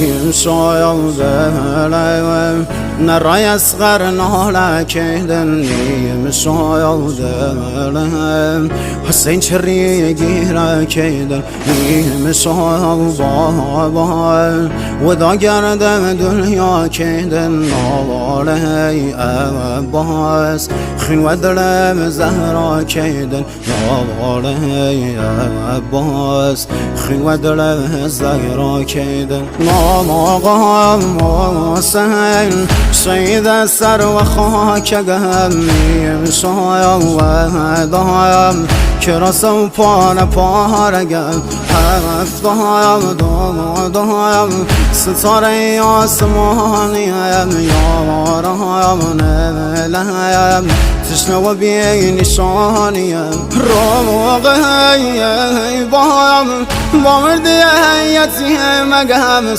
نیم شاید دلم نرای اسقر ناله کدن نیم شاید دلم حسین چری گیره کدن نیم شاید بابا ودا گردم دنیا کدن نواله عباس خین و دلم زهرا کدن نواله عباس خین و دلم زهرا کدن نام آقا حسین سید سر و خاکم نیم شایم و دایم که رسم پارگم هفتایم دایم ستاره آسمانیم یارایم نلیم تشنه و بی نشانیم روغی بایم با مردی یتیم مگم